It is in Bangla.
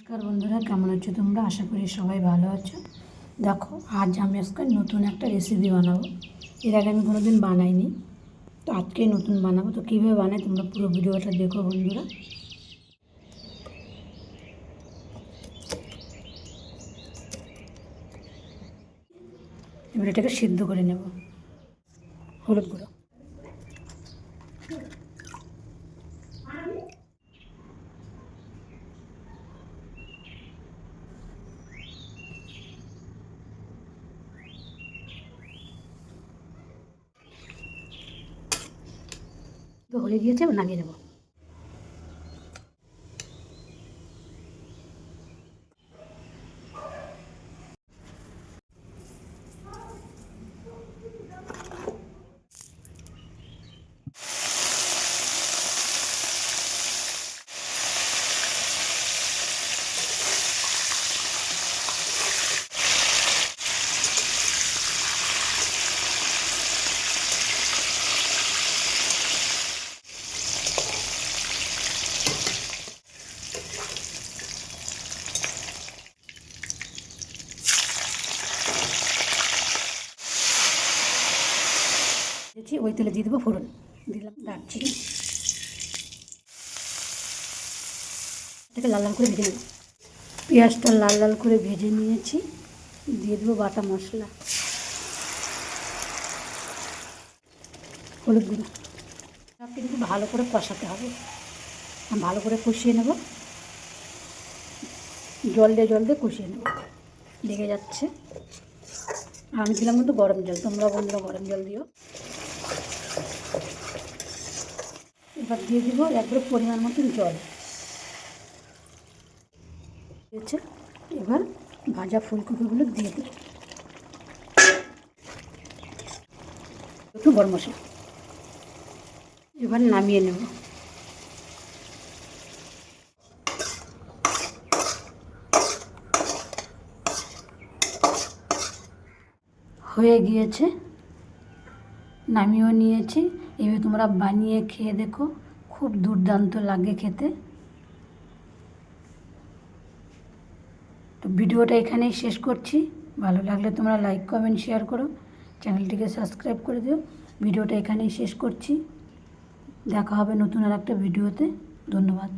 নমস্কার বন্ধুরা, কেমন আছো তোমরা? আশা করি সবাই ভালো আছো। দেখো, আজ আমি আজকে নতুন একটা রেসিপি বানাবো। এর আগে আমি কোনোদিন বানাইনি, তো আজকেই নতুন বানাবো। তো কীভাবে বানাই তোমরা পুরো ভিডিওটা দেখো বন্ধুরা। এবার এটাকে সিদ্ধ করে নেব। হলুদ গুঁড়ো, তো হয়ে গিয়েছে, এবার নামিয়ে নেবো। ওই তেলে দিয়ে দেবো ফোড়ন, দিলাম দারচিনি, এটাকে লাল লাল করে ভেজে নেব। পেঁয়াজটা লাল লাল করে ভেজে নিয়েছি, দিয়ে দেবো বাটা মশলা, হলুদ গুঁড়ো। কিন্তু ভালো করে কষাতে হবে, ভালো করে কষিয়ে নেব। জল দিয়ে কষিয়ে নেব, লেগে যাচ্ছে। আমি দিলাম কিন্তু গরম জল, তোমরা বন্ধুরা গরম জল দিও। এবার দিয়ে দিব একবারে পরিমাণ মতন জল দিয়েছে। এবার ভাজা ফুলকপিগুলো দিয়ে দেব, একটু গরম মশলা। এবার নামিয়ে নেব। হয়ে গিয়েছে, নামিয়েও নিয়েছি। এবার তোমরা বানিয়ে খেয়ে দেখো, খুব দুর্দান্ত লাগে খেতে। তো ভিডিওটা এখানেই শেষ করছি। ভালো লাগলে তোমরা লাইক কমেন্ট শেয়ার করো, চ্যানেলটিকে সাবস্ক্রাইব করে দিও। ভিডিওটা এখানেই শেষ করছি, দেখা হবে নতুন আর একটা ভিডিওতে। ধন্যবাদ।